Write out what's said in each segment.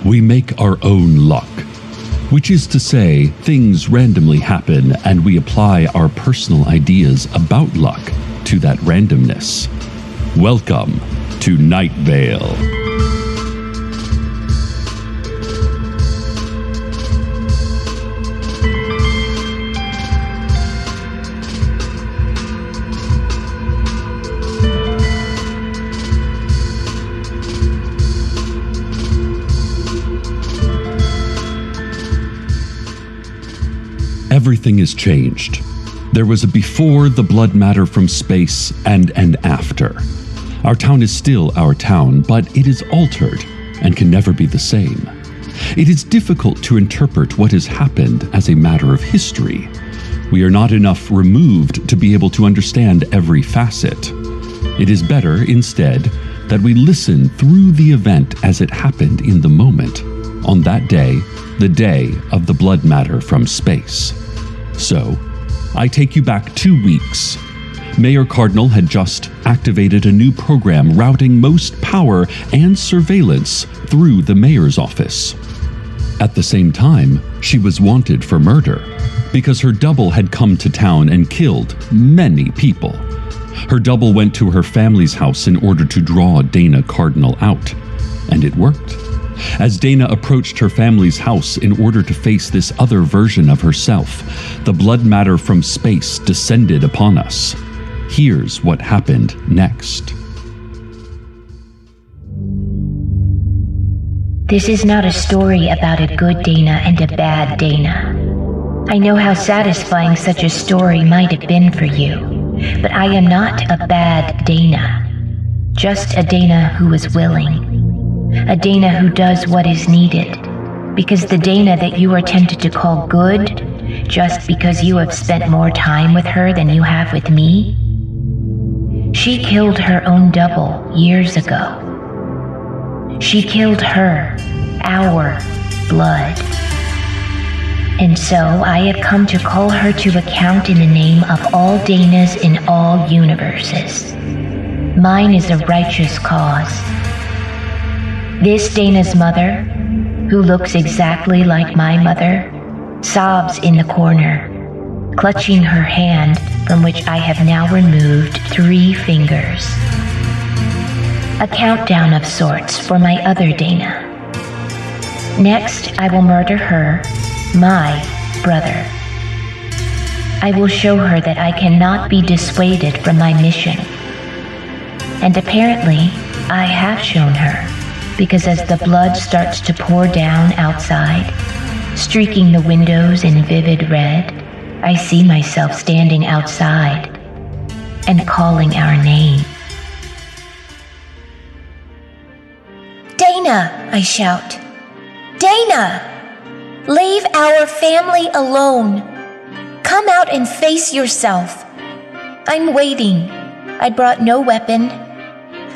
We make our own luck, which is to say, things randomly happen and we apply our personal ideas about luck to that randomness. Welcome to Night Vale. Everything is changed. There was a before the blood matter from space and an after. Our town is still our town, but it is altered and can never be the same. It is difficult to interpret what has happened as a matter of history. We are not enough removed to be able to understand every facet. It is better, instead, that we listen through the event as it happened in the moment, on that day, the day of the blood matter from space. So, I take you back 2 weeks. Mayor Cardinal had just activated a new program routing most power and surveillance through the mayor's office. At the same time, she was wanted for murder because her double had come to town and killed many people. Her double went to her family's house in order to draw Dana Cardinal out, and it worked. As Dana approached her family's house in order to face this other version of herself, the blood matter from space descended upon us. Here's what happened next. This is not a story about a good Dana and a bad Dana. I know how satisfying such a story might have been for you, but I am not a bad Dana. Just a Dana who is willing. A Dana who does what is needed, because the Dana that you are tempted to call good, just because you have spent more time with her than you have with me, she killed her own double years ago. She killed her, our blood. And so I have come to call her to account in the name of all Danas in all universes. Mine is a righteous cause. This Dana's mother, who looks exactly like my mother, sobs in the corner, clutching her hand from which I have now removed 3 fingers. A countdown of sorts for my other Dana. Next, I will murder her, my brother. I will show her that I cannot be dissuaded from my mission. And apparently, I have shown her. Because as the blood starts to pour down outside, streaking the windows in vivid red, I see myself standing outside and calling our name. Dana, I shout. Dana! Leave our family alone. Come out and face yourself. I'm waiting. I brought no weapon.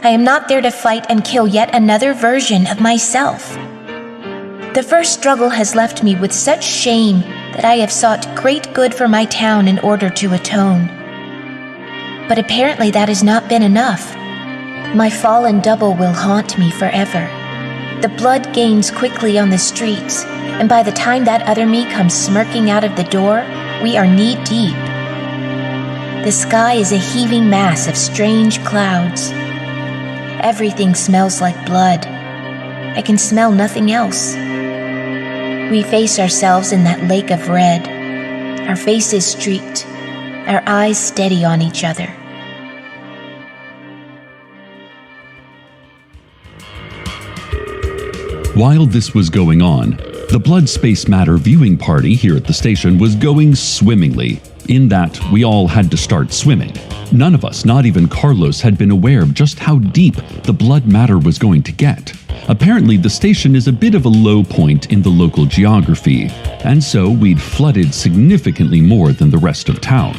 I am not there to fight and kill yet another version of myself. The first struggle has left me with such shame that I have sought great good for my town in order to atone. But apparently that has not been enough. My fallen double will haunt me forever. The blood gains quickly on the streets, and by the time that other me comes smirking out of the door, we are knee-deep. The sky is a heaving mass of strange clouds. Everything smells like blood. I can smell nothing else. We face ourselves in that lake of red, our faces streaked, our eyes steady on each other. While this was going on, the Blood Space Matter viewing party here at the station was going swimmingly, in that we all had to start swimming. None of us, not even Carlos, had been aware of just how deep the blood matter was going to get. Apparently, the station is a bit of a low point in the local geography, and so we'd flooded significantly more than the rest of town.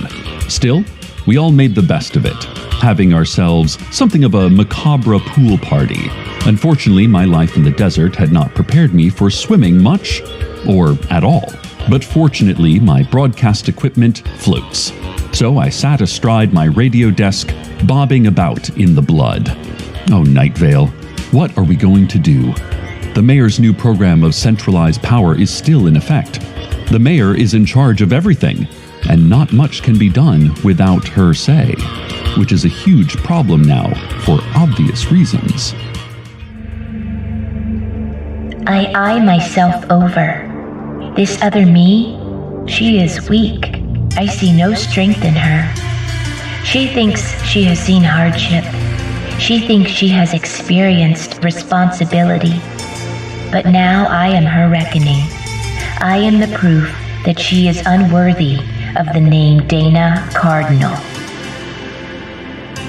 Still, we all made the best of it, having ourselves something of a macabre pool party. Unfortunately, my life in the desert had not prepared me for swimming much, or at all. But fortunately, my broadcast equipment floats. So I sat astride my radio desk, bobbing about in the blood. Oh, Night Vale, what are we going to do? The mayor's new program of centralized power is still in effect. The mayor is in charge of everything, and not much can be done without her say, which is a huge problem now for obvious reasons. I eye myself over. This other me, she is weak. I see no strength in her. She thinks she has seen hardship. She thinks she has experienced responsibility. But now I am her reckoning. I am the proof that she is unworthy of the name Dana Cardinal.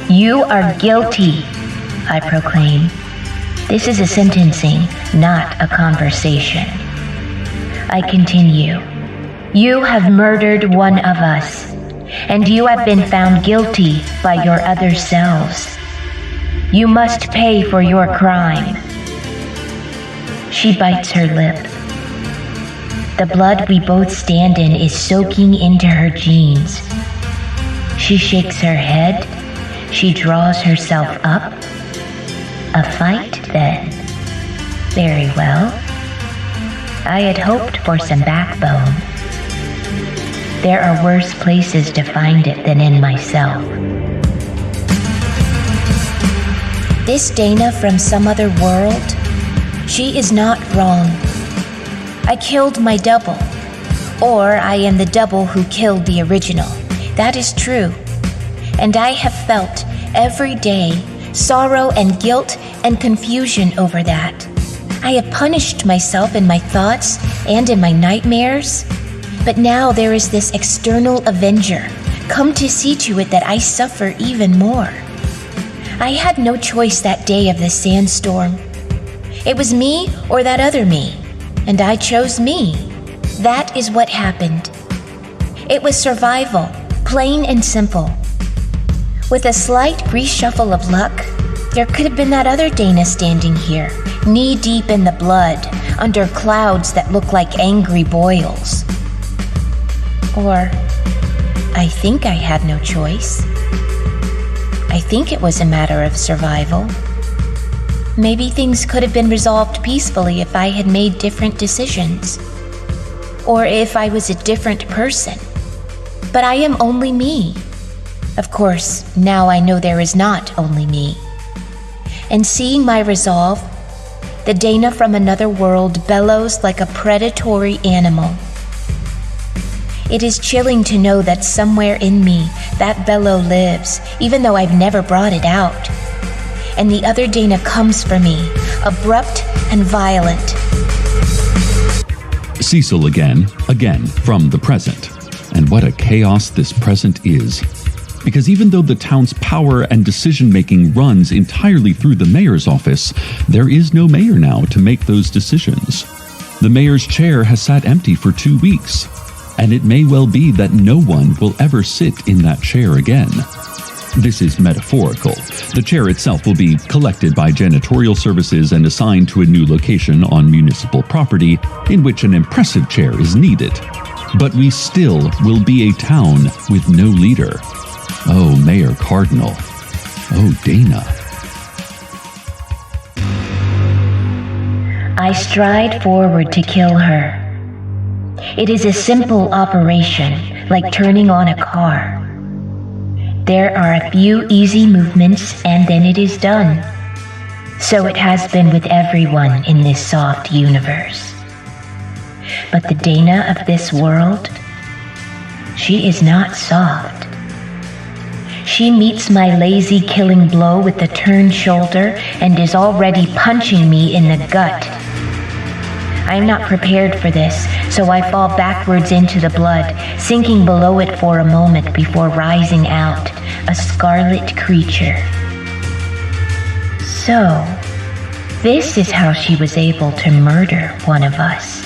You are guilty, I proclaim. This is a sentencing, not a conversation. I continue. You have murdered one of us, and you have been found guilty by your other selves. You must pay for your crime. She bites her lip. The blood we both stand in is soaking into her jeans. She shakes her head. She draws herself up. A fight, then. Very well. I had hoped for some backbone. There are worse places to find it than in myself. This Dana from some other world? She is not wrong. I killed my double. Or I am the double who killed the original. That is true. And I have felt every day sorrow and guilt and confusion over that. I have punished myself in my thoughts and in my nightmares. But now there is this external avenger, come to see to it that I suffer even more. I had no choice that day of the sandstorm. It was me or that other me, and I chose me. That is what happened. It was survival, plain and simple. With a slight reshuffle of luck, there could have been that other Dana standing here, knee-deep in the blood, under clouds that look like angry boils. Or, I think I had no choice. I think it was a matter of survival. Maybe things could have been resolved peacefully if I had made different decisions. Or if I was a different person. But I am only me. Of course, now I know there is not only me. And seeing my resolve, the Dana from another world bellows like a predatory animal. It is chilling to know that somewhere in me, that bellow lives, even though I've never brought it out. And the other Dana comes for me, abrupt and violent. Cecil again from the present. And what a chaos this present is. Because even though the town's power and decision-making runs entirely through the mayor's office, there is no mayor now to make those decisions. The mayor's chair has sat empty for 2 weeks, and it may well be that no one will ever sit in that chair again. This is metaphorical. The chair itself will be collected by janitorial services and assigned to a new location on municipal property in which an impressive chair is needed. But we still will be a town with no leader. Oh, Mayor Cardinal. Oh, Dana. I stride forward to kill her. It is a simple operation, like turning on a car. There are a few easy movements and then it is done. So it has been with everyone in this soft universe. But the Dana of this world, she is not soft. She meets my lazy killing blow with a turned shoulder and is already punching me in the gut. I am not prepared for this, so I fall backwards into the blood, sinking below it for a moment before rising out, a scarlet creature. So, this is how she was able to murder one of us.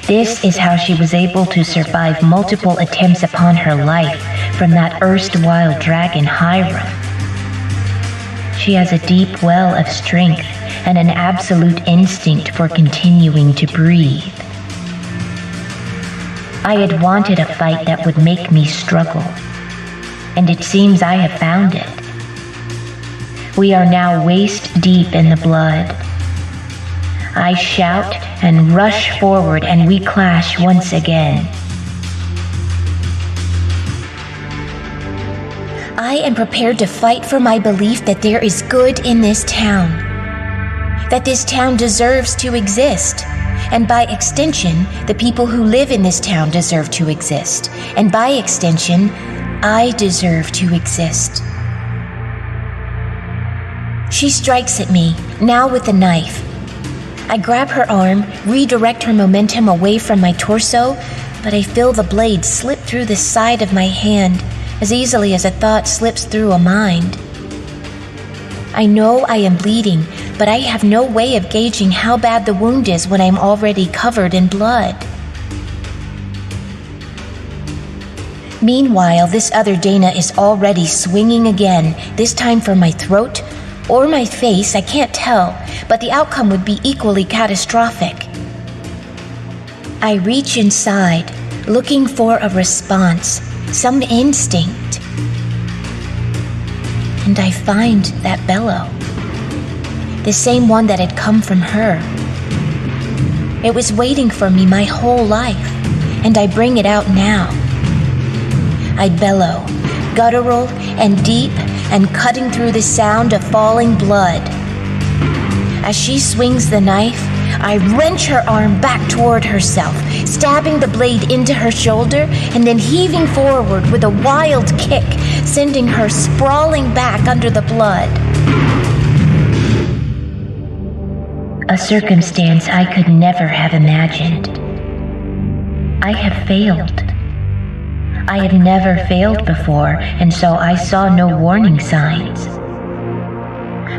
This is how she was able to survive multiple attempts upon her life from that erstwhile dragon Hiram. She has a deep well of strength and an absolute instinct for continuing to breathe. I had wanted a fight that would make me struggle, and it seems I have found it. We are now waist deep in the blood. I shout and rush forward, and we clash once again. I am prepared to fight for my belief that there is good in this town, that this town deserves to exist, and by extension, the people who live in this town deserve to exist, and by extension, I deserve to exist. She strikes at me, now with a knife. I grab her arm, redirect her momentum away from my torso, but I feel the blade slip through the side of my hand as easily as a thought slips through a mind. I know I am bleeding, but I have no way of gauging how bad the wound is when I'm already covered in blood. Meanwhile, this other Dana is already swinging again, this time for my throat or my face, I can't tell, but the outcome would be equally catastrophic. I reach inside, looking for a response, some instinct. And I find that bellow, the same one that had come from her. It was waiting for me my whole life, and I bring it out now. I bellow, guttural and deep, and cutting through the sound of falling blood. As she swings the knife, I wrench her arm back toward herself, stabbing the blade into her shoulder and then heaving forward with a wild kick, sending her sprawling back under the blood. A circumstance I could never have imagined. I have failed. I had never failed before, and so I saw no warning signs.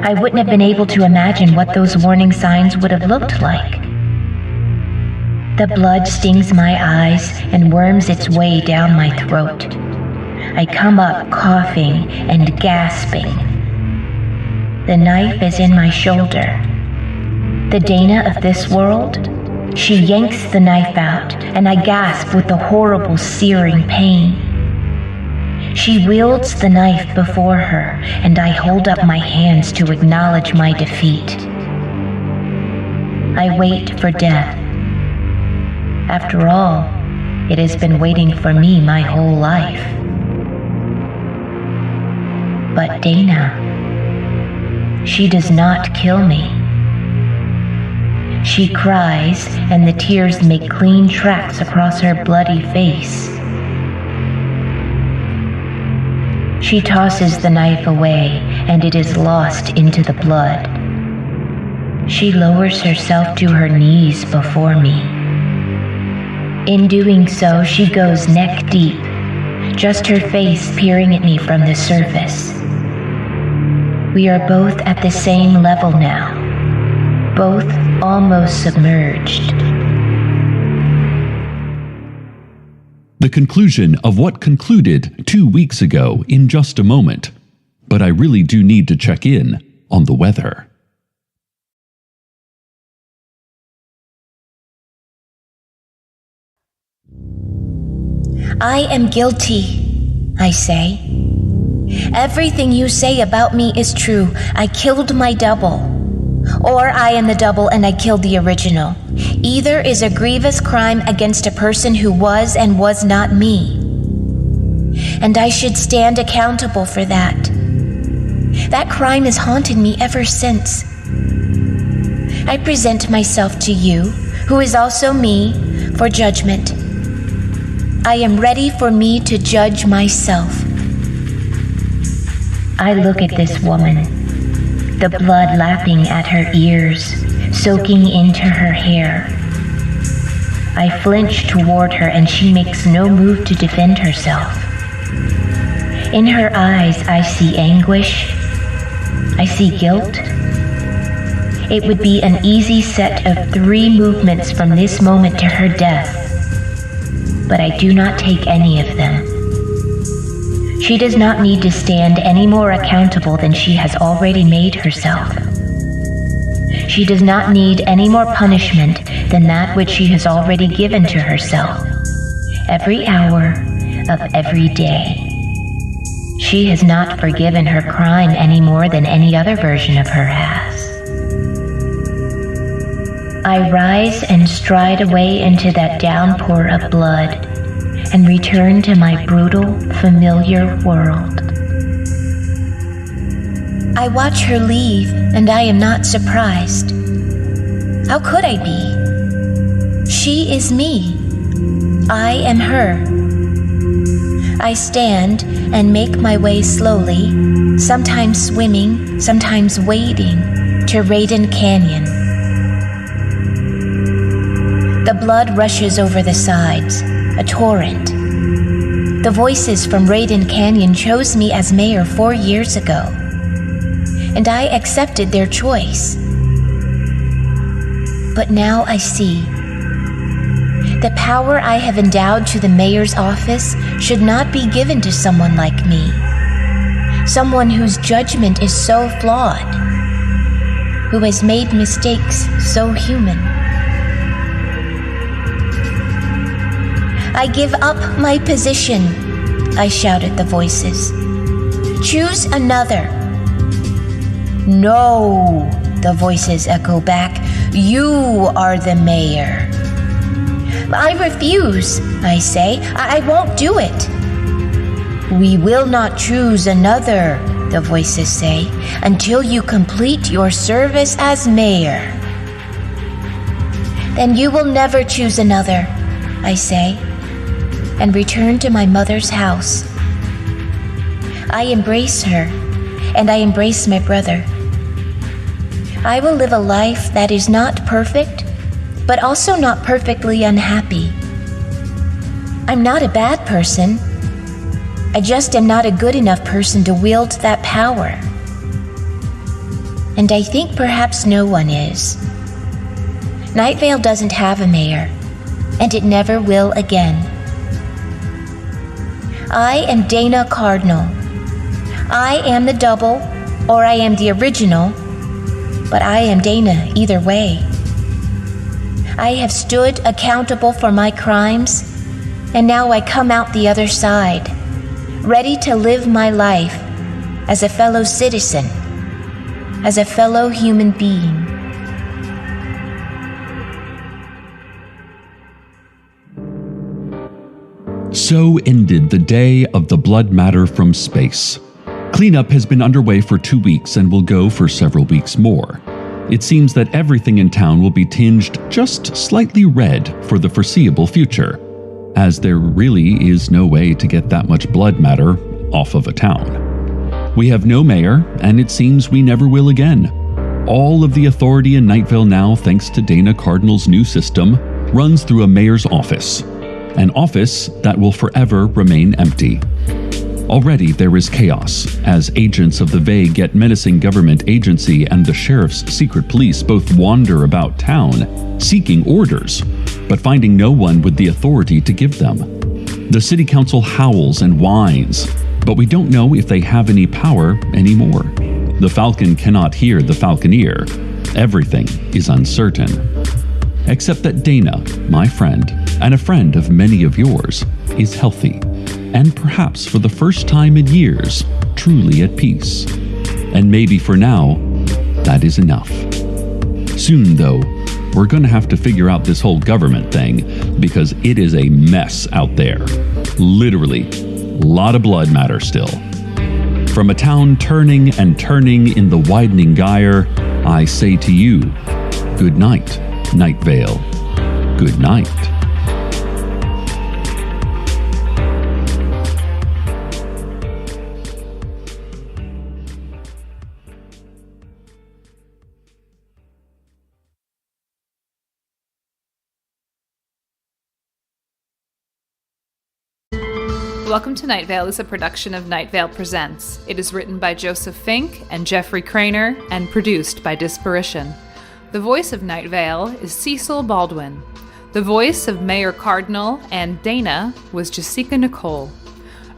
I wouldn't have been able to imagine what those warning signs would have looked like. The blood stings my eyes and worms its way down my throat. I come up coughing and gasping. The knife is in my shoulder. The Dana of this world? She yanks the knife out, and I gasp with the horrible searing pain. She wields the knife before her, and I hold up my hands to acknowledge my defeat. I wait for death. After all, it has been waiting for me my whole life. But Dana, she does not kill me. She cries, and the tears make clean tracks across her bloody face. She tosses the knife away, and it is lost into the blood. She lowers herself to her knees before me. In doing so, she goes neck deep, just her face peering at me from the surface. We are both at the same level now, both almost submerged. The conclusion of what concluded 2 weeks ago in just a moment, but I really do need to check in on the weather. I am guilty, I say. Everything you say about me is true. I killed my double. Or I am the double and I killed the original. Either is a grievous crime against a person who was and was not me. And I should stand accountable for that. That crime has haunted me ever since. I present myself to you, who is also me, for judgment. I am ready for me to judge myself. I look at this woman, the blood lapping at her ears, soaking into her hair. I flinch toward her and she makes no move to defend herself. In her eyes, I see anguish. I see guilt. It would be an easy set of 3 movements from this moment to her death, but I do not take any of them. She does not need to stand any more accountable than she has already made herself. She does not need any more punishment than that which she has already given to herself, every hour of every day. She has not forgiven her crime any more than any other version of her has. I rise and stride away into that downpour of blood and return to my brutal, familiar world. I watch her leave, and I am not surprised. How could I be? She is me. I am her. I stand and make my way slowly, sometimes swimming, sometimes wading, to Raiden Canyon. The blood rushes over the sides, a torrent. The voices from Raiden Canyon chose me as mayor 4 years ago, and I accepted their choice. But now I see. The power I have endowed to the mayor's office should not be given to someone like me, someone whose judgment is so flawed, who has made mistakes so human. I give up my position, I shout at the voices. Choose another. No, the voices echo back. You are the mayor. I refuse, I say. I won't do it. We will not choose another, the voices say, until you complete your service as mayor. Then you will never choose another, I say, and return to my mother's house. I embrace her, and I embrace my brother. I will live a life that is not perfect, but also not perfectly unhappy. I'm not a bad person. I just am not a good enough person to wield that power. And I think perhaps no one is. Night Vale doesn't have a mayor, and it never will again. I am Dana Cardinal. I am the double, or I am the original, but I am Dana either way. I have stood accountable for my crimes, and now I come out the other side, ready to live my life as a fellow citizen, as a fellow human being. So ended the day of the blood matter from space. Cleanup has been underway for 2 weeks and will go for several weeks more. It seems that everything in town will be tinged just slightly red for the foreseeable future, as there really is no way to get that much blood matter off of a town. We have no mayor, and it seems we never will again. All of the authority in Night Vale now, thanks to Dana Cardinal's new system, runs through a mayor's office, an office that will forever remain empty. Already there is chaos, as agents of the vague yet menacing government agency and the sheriff's secret police both wander about town, seeking orders, but finding no one with the authority to give them. The city council howls and whines, but we don't know if they have any power anymore. The falcon cannot hear the falconeer. Everything is uncertain. Except that Dana, my friend, and a friend of many of yours, is healthy, and perhaps for the first time in years, truly at peace. And maybe for now, that is enough. Soon, though, we're going to have to figure out this whole government thing, because it is a mess out there. Literally, a lot of blood matter still. From a town turning and turning in the widening gyre, I say to you, good night, Night Vale. Good night. Welcome to Night Vale is a production of Night Vale Presents. It is written by Joseph Fink and Jeffrey Craner and produced by Disparition. The voice of Night Vale is Cecil Baldwin. The voice of Mayor Cardinal and Dana was Jessica Nicole.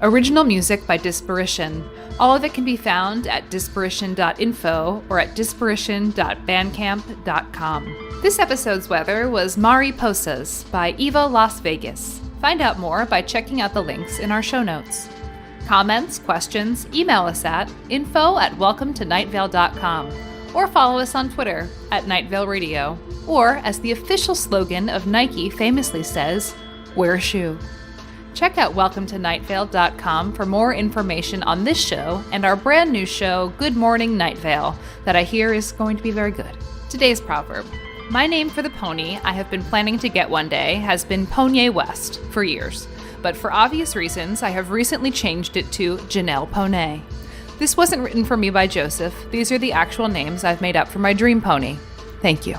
Original music by Disparition. All of it can be found at disparition.info or at disparition.bandcamp.com. This episode's weather was Mariposas by Eva Las Vegas. Find out more by checking out the links in our show notes. Comments, questions, email us at info@welcometonightvale.com or follow us on Twitter at Night Vale Radio, or as the official slogan of Nike famously says, wear a shoe. Check out WelcomeToNightVale.com for more information on this show and our brand new show, Good Morning Night Vale, that I hear is going to be very good. Today's proverb. My name for the pony I have been planning to get one day has been Ponye West for years, but for obvious reasons I have recently changed it to Janelle Poney. This wasn't written for me by Joseph. These are the actual names I've made up for my dream pony. Thank you.